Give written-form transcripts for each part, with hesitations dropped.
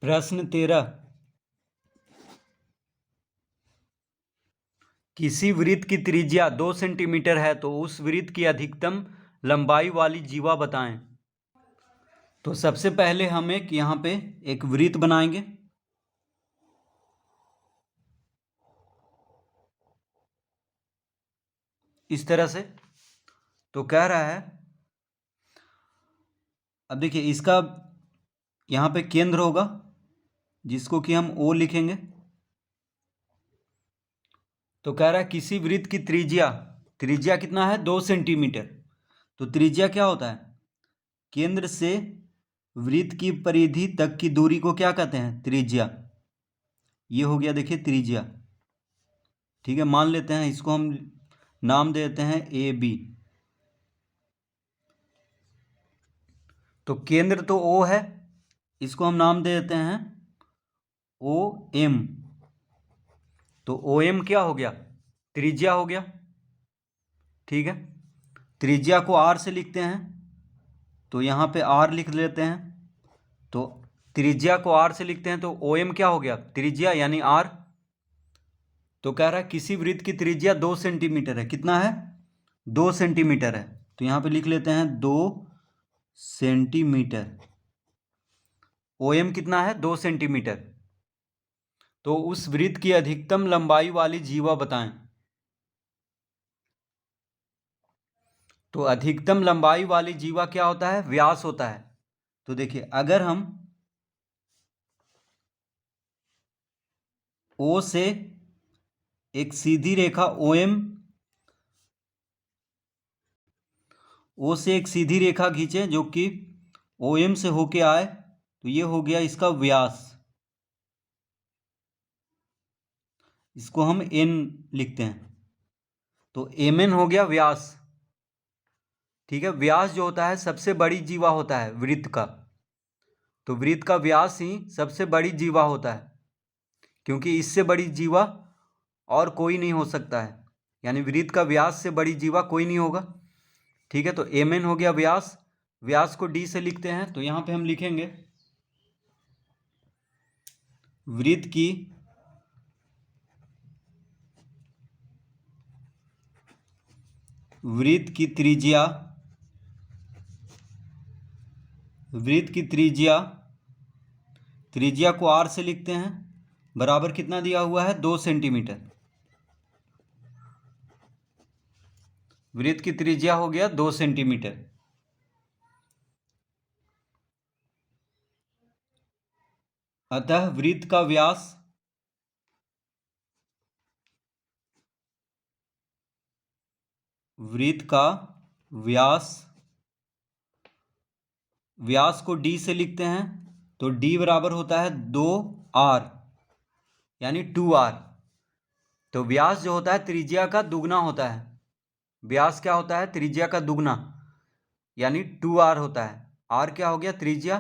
प्रश्न 13। किसी वृत्त की त्रिज्या 2 सेंटीमीटर है तो उस वृत्त की अधिकतम लंबाई वाली जीवा बताएं। तो सबसे पहले हम यहाँ पे एक वृत्त बनाएंगे। इस तरह से। तो कह रहा है, अब देखिए इसका यहाँ पे केंद्र होगा जिसको कि हम O लिखेंगे। तो कह रहा है किसी वृत्त की त्रिज्या कितना है, 2 सेंटीमीटर। तो त्रिज्या क्या होता है, केंद्र से वृत्त की परिधि तक की दूरी को क्या कहते हैं, त्रिज्या। ये हो गया देखिए त्रिज्या। ठीक है, मान लेते हैं इसको हम नाम देते हैं AB। तो केंद्र तो O है, इसको हम नाम दे देते हैं OM। तो OM क्या हो गया, त्रिज्या हो गया। ठीक है, त्रिज्या को R से लिखते हैं, तो यहाँ पे R लिख लेते हैं। तो त्रिज्या को R से लिखते हैं तो OM क्या हो गया, त्रिज्या यानी R। तो कह रहा है किसी वृत्त की त्रिज्या 2 सेंटीमीटर है। कितना है, 2 सेंटीमीटर है। तो यहाँ पे लिख लेते हैं 2 सेंटीमीटर। OM कितना है, 2 सेंटीमीटर। तो उस वृत्त की अधिकतम लंबाई वाली जीवा बताएं। तो अधिकतम लंबाई वाली जीवा क्या होता है, व्यास होता है। तो देखिए अगर हम O से एक सीधी रेखा O से एक सीधी रेखा खींचे जो कि OM से होके आए, तो ये हो गया इसका व्यास। इसको हम N लिखते हैं। तो MN हो गया व्यास। ठीक है, व्यास जो होता है सबसे बड़ी जीवा होता है वृत्त का। तो वृत्त का व्यास ही सबसे बड़ी जीवा होता है, क्योंकि इससे बड़ी जीवा और कोई नहीं हो सकता है। यानी वृत्त का व्यास से बड़ी जीवा कोई नहीं होगा। ठीक है, तो MN हो गया व्यास। व्यास को D से लिखते हैं, तो यहाँ पे हम लिखेंगे वृत्त की त्रिज्या त्रिज्या को R से लिखते हैं, बराबर कितना दिया हुआ है, 2 सेंटीमीटर। वृत्त की त्रिज्या हो गया 2 सेंटीमीटर। अतः वृत्त का व्यास को D से लिखते हैं, तो D बराबर होता है 2R यानी 2R। तो व्यास जो होता है त्रिज्या का दुगना होता है। व्यास क्या होता है, त्रिज्या का दुगना, यानी 2R होता है। R क्या हो गया, त्रिज्या।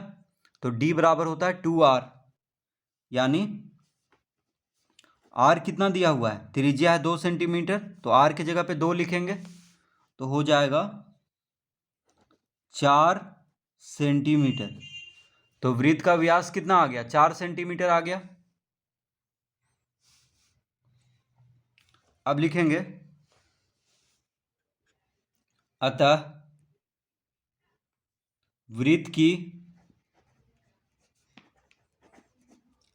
तो D बराबर होता है 2R, यानी R कितना दिया हुआ है, त्रिज्या है 2 सेंटीमीटर, तो R की जगह पे 2 लिखेंगे, तो हो जाएगा 4 सेंटीमीटर। तो वृत्त का व्यास कितना आ गया, 4 सेंटीमीटर आ गया। अब लिखेंगे अतः वृत्त की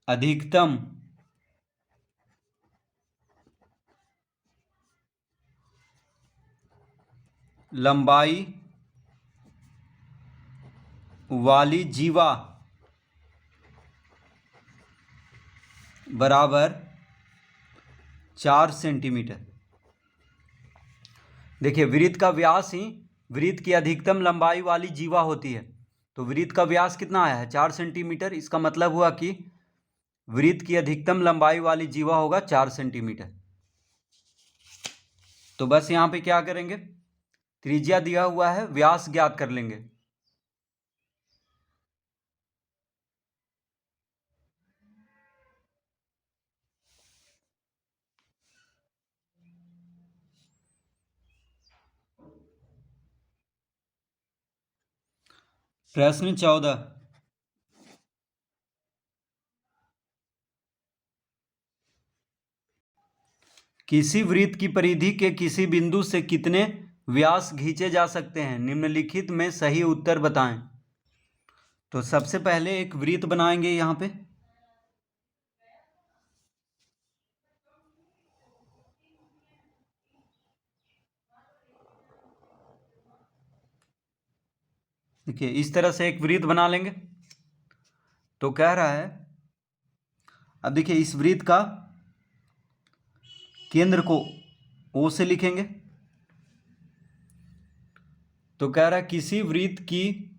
अधिकतम लंबाई वाली जीवा बराबर 4 सेंटीमीटर। देखिए वृत्त का व्यास ही वृत्त की अधिकतम लंबाई वाली जीवा होती है। तो वृत्त का व्यास कितना आया है, 4 सेंटीमीटर। इसका मतलब हुआ कि वृत्त की अधिकतम लंबाई वाली जीवा होगा 4 सेंटीमीटर। तो बस यहाँ पे क्या करेंगे, त्रिज्या दिया हुआ है, व्यास ज्ञात कर लेंगे। प्रश्न 14। किसी वृत्त की परिधि के किसी बिंदु से कितने व्यास खींचे जा सकते हैं, निम्नलिखित में सही उत्तर बताएं। तो सबसे पहले एक वृत्त बनाएंगे यहाँ पे। देखिए इस तरह से एक वृत्त बना लेंगे। तो कह रहा है, अब देखिए इस वृत्त का केंद्र को O से लिखेंगे। तो कह रहा है किसी वृत्त की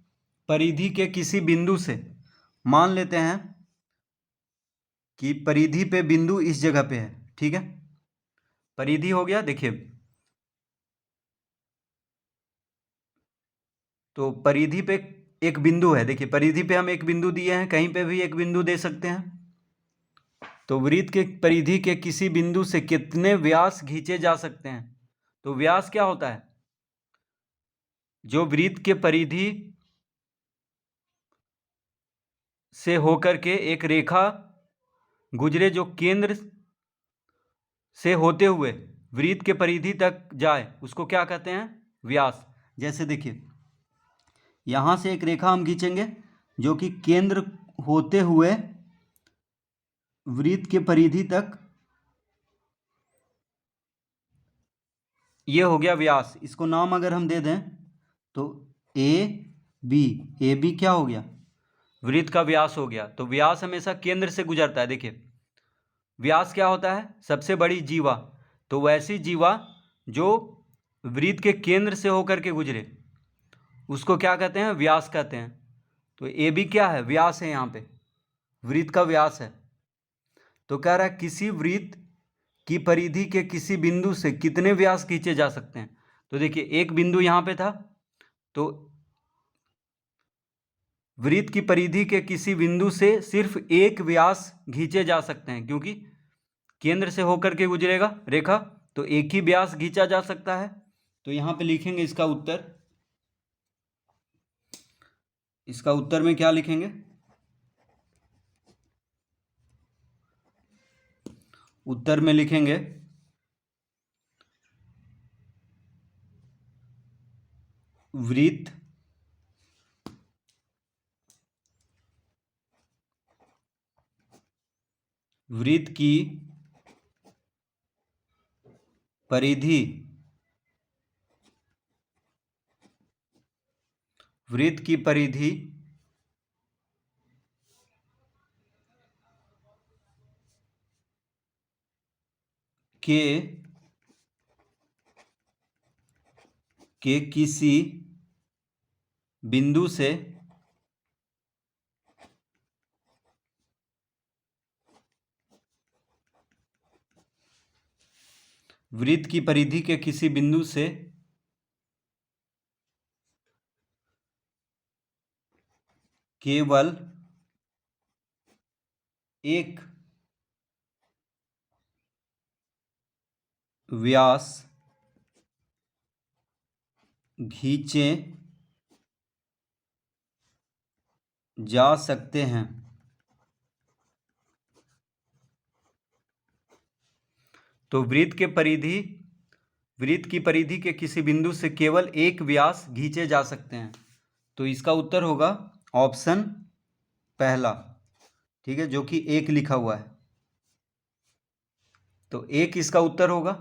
परिधि के किसी बिंदु से, मान लेते हैं कि परिधि पे बिंदु इस जगह पे है, ठीक है, परिधि हो गया। देखिए तो परिधि पे एक बिंदु है, देखिए परिधि पे हम एक बिंदु दिए हैं, कहीं पे भी एक बिंदु दे सकते हैं। तो वृत्त के परिधि के किसी बिंदु से कितने व्यास खींचे जा सकते हैं। तो व्यास क्या होता है, जो वृत्त के परिधि से होकर के एक रेखा गुजरे, जो केंद्र से होते हुए वृत्त के परिधि तक जाए, उसको क्या कहते हैं, व्यास। जैसे देखिए यहां से एक रेखा हम खींचेंगे जो कि केंद्र होते हुए वृत्त के परिधि तक, ये हो गया व्यास। इसको नाम अगर हम दे दें तो ए बी क्या हो गया, वृत्त का व्यास हो गया। तो व्यास हमेशा केंद्र से गुजरता है। देखिए व्यास क्या होता है, सबसे बड़ी जीवा। तो वैसी जीवा जो वृत्त के केंद्र से होकर के गुजरे, उसको क्या कहते हैं, व्यास कहते हैं। तो ए बी क्या है, व्यास है, यहाँ पे वृत्त का व्यास है। तो कह रहा है किसी वृत्त की परिधि के किसी बिंदु से कितने व्यास खींचे जा सकते हैं। तो देखिए एक बिंदु यहाँ पे था, तो वृत्त की परिधि के किसी बिंदु से सिर्फ एक व्यास खींचे जा सकते हैं, क्योंकि केंद्र से होकर के गुजरेगा रेखा, तो एक ही व्यास खींचा जा सकता है। तो यहाँ पे लिखेंगे इसका उत्तर, इसका उत्तर में क्या लिखेंगे, उत्तर में लिखेंगे वृत्त की परिधि, वृत्त की परिधि के किसी बिंदु से वृत्त की परिधि के किसी बिंदु से केवल एक व्यास खींचे जा सकते हैं। तो वृत्त की परिधि के किसी बिंदु से केवल एक व्यास खींचे जा सकते हैं। तो इसका उत्तर होगा ऑप्शन पहला, ठीक है, जो कि एक लिखा हुआ है। तो एक इसका उत्तर होगा।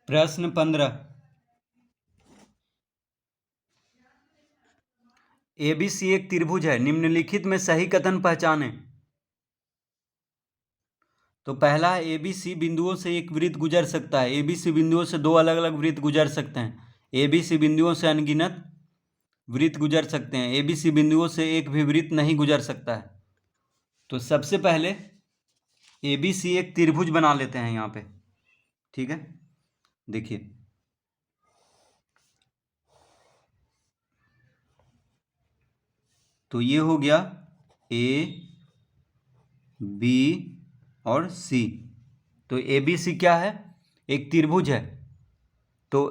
प्रश्न 15, एबीसी एक त्रिभुज है, निम्नलिखित में सही कथन पहचानें। तो पहला है एबीसी बिंदुओं से एक वृत्त गुजर सकता है। एबीसी बिंदुओं से दो अलग अलग वृत्त गुजर सकते हैं। एबीसी बिंदुओं से अनगिनत वृत्त गुजर सकते हैं। एबीसी बिंदुओं से एक भी वृत्त नहीं गुजर सकता है। तो सबसे पहले एबीसी एक त्रिभुज बना लेते हैं यहाँ पे, ठीक है। देखिए तो ये हो गया ए बी और सी। तो ए बी सी क्या है, एक त्रिभुज है। तो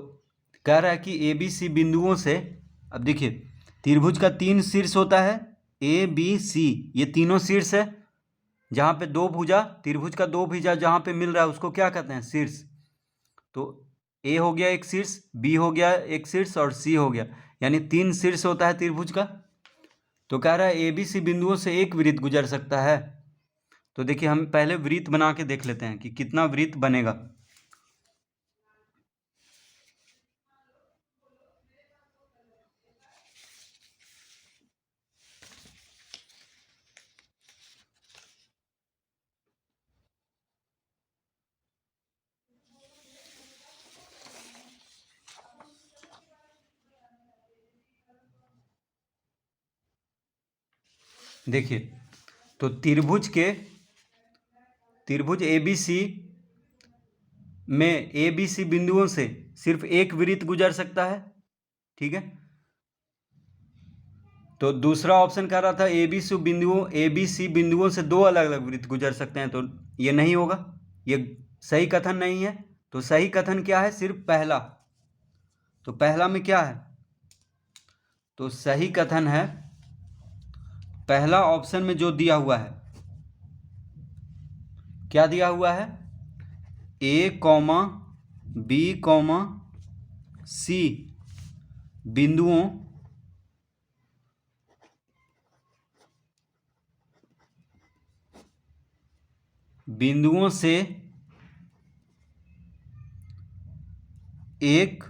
कह रहा है कि ए बी सी बिंदुओं से, अब देखिए त्रिभुज का 3 शीर्ष होता है ए बी सी, ये तीनों शीर्ष है। जहाँ पे दो भुजा, त्रिभुज का दो भुजा जहाँ पे मिल रहा है उसको क्या कहते हैं? शीर्ष। तो ए हो गया एक शीर्ष, बी हो गया एक शीर्ष और सी हो गया, यानी 3 शीर्ष होता है त्रिभुज का। तो कह रहा है ए बी सी बिंदुओं से एक वृत्त गुजर सकता है। तो देखिए हम पहले वृत्त बना के देख लेते हैं कि कितना वृत्त बनेगा। देखिए तो त्रिभुज ए बी सी में ए बी सी बिंदुओं से सिर्फ एक वृत्त गुजर सकता है, ठीक है। तो दूसरा ऑप्शन कह रहा था ए बी सी बिंदुओं से दो अलग अलग वृत्त गुजर सकते हैं, तो ये नहीं होगा, ये सही कथन नहीं है। तो सही कथन क्या है? सिर्फ पहला। तो पहला में क्या है? तो सही कथन है पहला ऑप्शन में जो दिया हुआ है। क्या दिया हुआ है? ए कॉमा बी कॉमा सी बिंदुओं से एक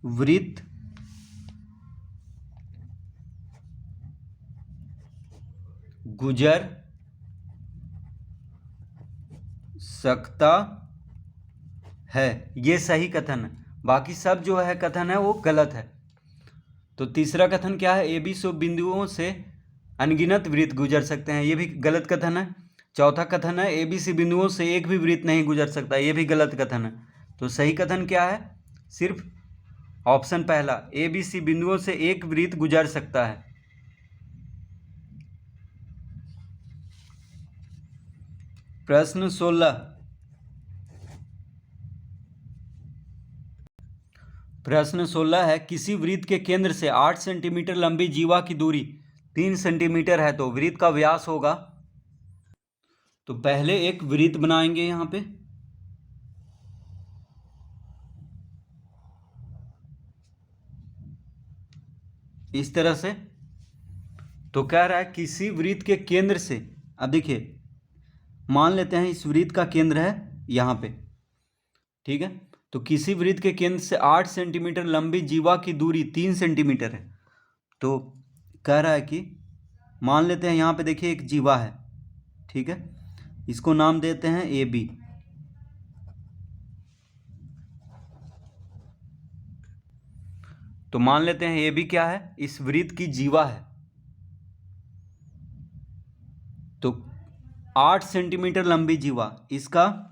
वृत्त गुजर सकता है, ये सही कथन है। बाकी सब जो है कथन है वो गलत है। तो तीसरा कथन क्या है? ए बी सी बिंदुओं से अनगिनत वृत्त गुजर सकते हैं, ये भी गलत कथन है। चौथा कथन है ए बी सी बिंदुओं से एक भी वृत्त नहीं गुजर सकता, ये भी गलत कथन है। तो सही कथन क्या है? सिर्फ ऑप्शन पहला, ए बी सी बिंदुओं से एक वृत्त गुजर सकता है। प्रश्न 16। प्रश्न 16 है, किसी वृत्त के केंद्र से 8 सेंटीमीटर लंबी जीवा की दूरी 3 सेंटीमीटर है, तो वृत्त का व्यास होगा। तो पहले एक वृत्त बनाएंगे यहां पे, इस तरह से। तो कह रहा है किसी वृत्त के केंद्र से, अब देखिए मान लेते हैं इस वृत्त का केंद्र है यहाँ पे, ठीक है। तो किसी वृत्त के केंद्र से 8 सेंटीमीटर लंबी जीवा की दूरी 3 सेंटीमीटर है। तो कह रहा है कि मान लेते हैं यहाँ पे देखिए एक जीवा है, ठीक है, इसको नाम देते हैं ए बी। तो मान लेते हैं ए बी क्या है? इस वृत्त की जीवा है। तो 8 सेंटीमीटर लंबी जीवा, इसका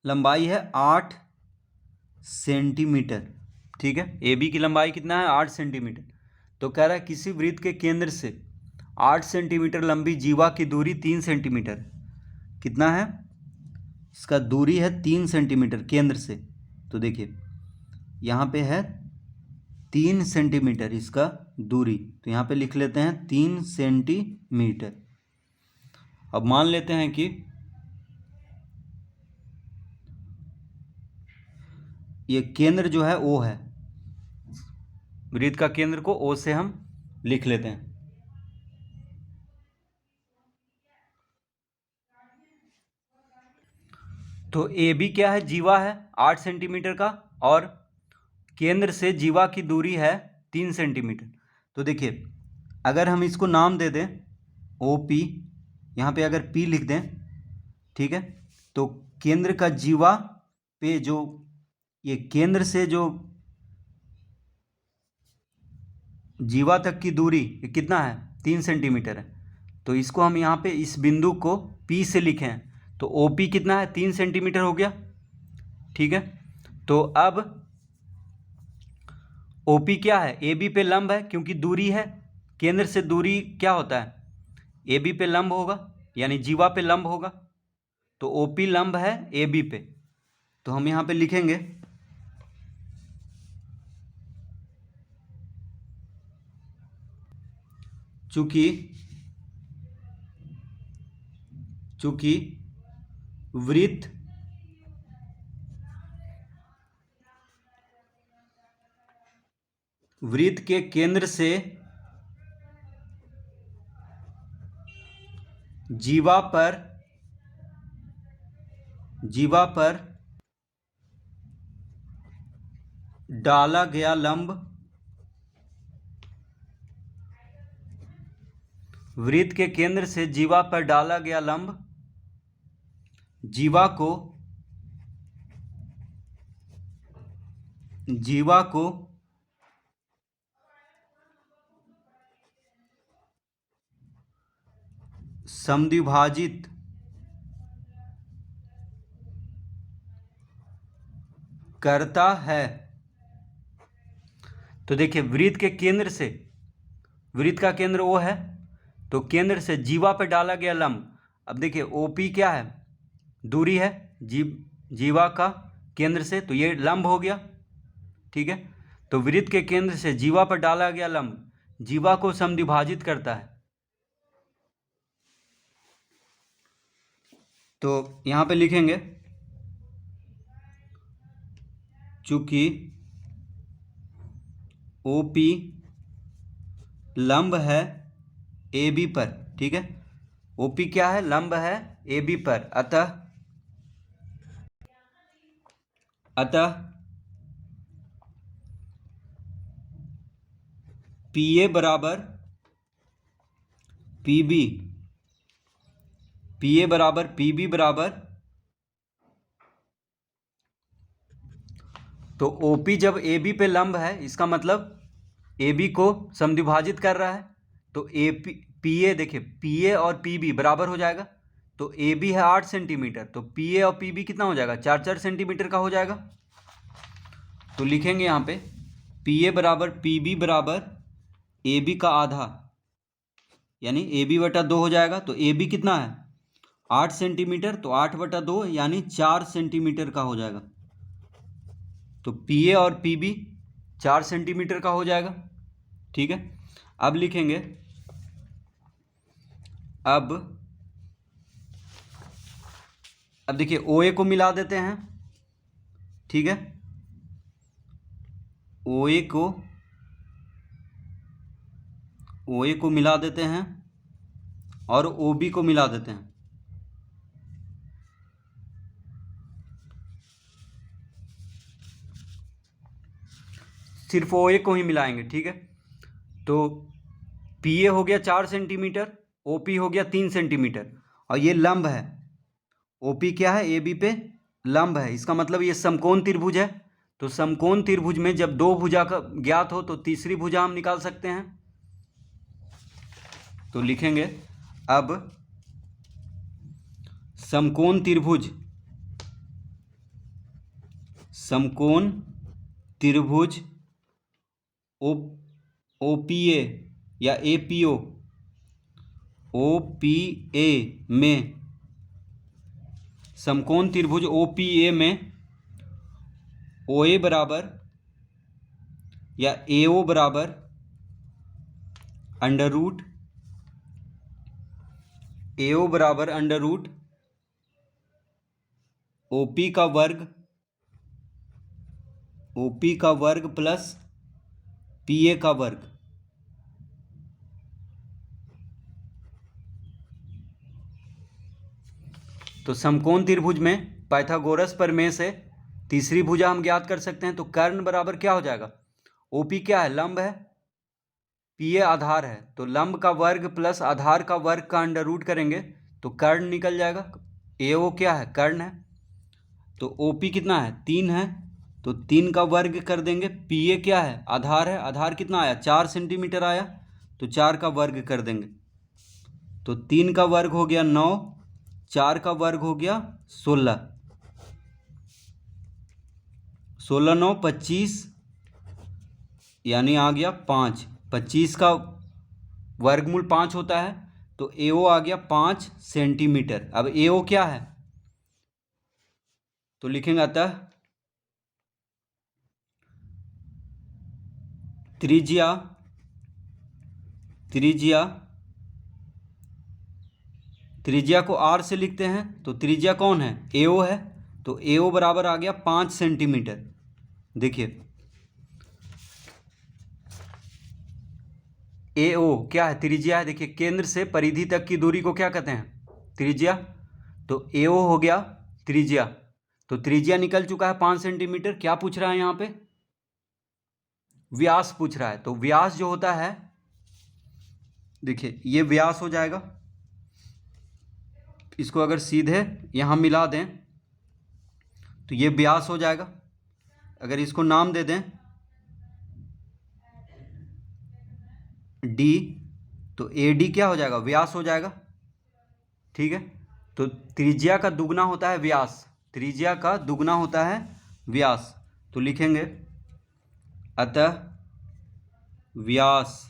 लंबाई है 8 सेंटीमीटर, ठीक है। ए बी की लंबाई कितना है? 8 सेंटीमीटर। तो कह रहा है किसी वृत्त के केंद्र से 8 सेंटीमीटर लंबी जीवा की दूरी 3 सेंटीमीटर, कितना है? इसका दूरी है 3 सेंटीमीटर केंद्र से। तो देखिए यहाँ पे है 3 सेंटीमीटर इसका दूरी, तो यहाँ पे लिख लेते हैं 3 सेंटीमीटर। अब मान लेते हैं कि ये केंद्र जो है ओ है, वृत्त का केंद्र को ओ से हम लिख लेते हैं। तो ए बी क्या है? जीवा है 8 सेंटीमीटर का, और केंद्र से जीवा की दूरी है 3 सेंटीमीटर। तो देखिए अगर हम इसको नाम दे दें ओ पी, यहाँ पे अगर पी लिख दें, ठीक है, तो केंद्र का जीवा पे जो ये केंद्र से जो जीवा तक की दूरी ये कितना है? 3 सेंटीमीटर है। तो इसको हम यहाँ पे इस बिंदु को पी से लिखें, तो ओ पी कितना है? 3 सेंटीमीटर हो गया, ठीक है। तो अब ओ पी क्या है? ए बी पे लंब है, क्योंकि दूरी है, केंद्र से दूरी क्या होता है? ए बी पे लंब होगा, यानी जीवा पे लंब होगा। तो ओ पी लंब है ए बी पे, तो हम यहाँ पे लिखेंगे चूंकि वृत्त के केंद्र से जीवा पर डाला गया लंब वृत्त के केंद्र से जीवा पर डाला गया लंब जीवा को समद्विभाजित करता है। तो देखिए, वृत्त के केंद्र से, वृत्त का केंद्र O है, तो केंद्र से जीवा पर डाला गया लंब, अब देखिए OP क्या है, दूरी है जीवा का केंद्र से, तो ये लंब हो गया, ठीक है। तो वृत्त के केंद्र से जीवा पर डाला गया लंब जीवा को समद्विभाजित करता है। तो यहां पे लिखेंगे चूंकि OP लंब है AB पर, ठीक है, OP क्या है, लंब है AB पर, अतः PA बराबर PB, PA बराबर PB बराबर, तो OP जब AB पे लंब है, इसका मतलब AB को समद्विभाजित कर रहा है, तो PA देखिए, PA और PB बराबर हो जाएगा, तो AB है 8 सेंटीमीटर, तो PA और PB कितना हो जाएगा, 4-4 सेंटीमीटर का हो जाएगा। तो लिखेंगे यहाँ पे PA बराबर PB बराबर AB का आधा, यानी AB/2 हो जाएगा। तो AB कितना है, 8 सेंटीमीटर, तो 8/2 यानी 4 सेंटीमीटर का हो जाएगा। तो PA और PB 4 सेंटीमीटर का हो जाएगा, ठीक है। अब लिखेंगे, अब देखिए OA को मिला देते हैं, ठीक है, OA को मिला देते हैं और OB को मिला देते हैं। सिर्फ OA को ही मिलाएंगे, ठीक है। तो PA हो गया 4 सेंटीमीटर, OP हो गया 3 सेंटीमीटर, और ये लंब है, OP क्या है, AB पे लंब है, इसका मतलब ये समकोण त्रिभुज है। तो समकोण त्रिभुज में जब दो भुजा का ज्ञात हो तो तीसरी भुजा हम निकाल सकते हैं। तो लिखेंगे, अब समकोण त्रिभुज OPA या OPA में, समकोण त्रिभुज OPA में OA बराबर या AO बराबर अंडर रूट OP का वर्ग प्लस PA का वर्ग। तो समकोण त्रिभुज में पाइथागोरस प्रमेय से तीसरी भुजा हम ज्ञात कर सकते हैं। तो कर्ण बराबर क्या हो जाएगा, OP क्या है, लंब है, PA आधार है, तो लंब का वर्ग प्लस आधार का वर्ग का अंडर रूट करेंगे तो कर्ण निकल जाएगा। AO क्या है, कर्ण है, तो OP कितना है, 3 है, तो 3 का वर्ग कर देंगे। PA क्या है, आधार है, आधार कितना आया, 4 सेंटीमीटर आया, तो 4 का वर्ग कर देंगे। तो 3 का वर्ग हो गया 9, 4 का वर्ग हो गया 16, 16 9 25, यानी आ गया 5, 25 का वर्गमूल 5 होता है, तो AO आ गया 5 सेंटीमीटर। अब AO क्या है, तो लिखेंगे, अतः त्रिज्या त्रिज्या को आर से लिखते हैं, तो त्रिज्या कौन है, एओ है, तो एओ बराबर आ गया 5 सेंटीमीटर। देखिए एओ क्या है, त्रिज्या है। देखिए केंद्र से परिधि तक की दूरी को क्या कहते हैं, त्रिज्या। तो एओ हो गया त्रिज्या, तो त्रिज्या निकल चुका है 5 सेंटीमीटर। क्या पूछ रहा है यहाँ पे, व्यास पूछ रहा है। तो व्यास जो होता है, देखिए ये व्यास हो जाएगा, इसको अगर सीधे यहाँ मिला दें तो ये व्यास हो जाएगा। अगर इसको नाम दे दें डी, तो ए डी क्या हो जाएगा, व्यास हो जाएगा। ठीक है, तो त्रिज्या का दुगना होता है व्यास, त्रिज्या का दुगना होता है व्यास। तो लिखेंगे अतः व्यास,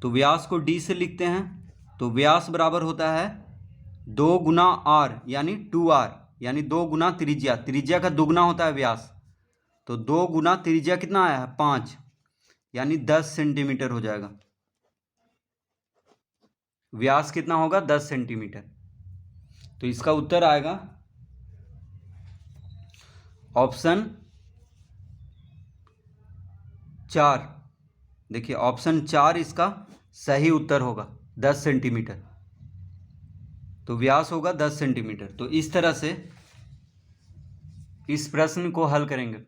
तो व्यास को डी से लिखते हैं, तो व्यास बराबर होता है 2 गुना आर यानी 2r, यानी 2 गुना त्रिज्या, त्रिज्या का दुगना होता है व्यास। तो 2 गुना त्रिज्या कितना आया है 5, यानी 10 सेंटीमीटर हो जाएगा। व्यास कितना होगा 10 सेंटीमीटर। तो इसका उत्तर आएगा ऑप्शन 4। देखिए ऑप्शन 4 इसका सही उत्तर होगा, 10 सेंटीमीटर। तो व्यास होगा 10 सेंटीमीटर। तो इस तरह से इस प्रश्न को हल करेंगे।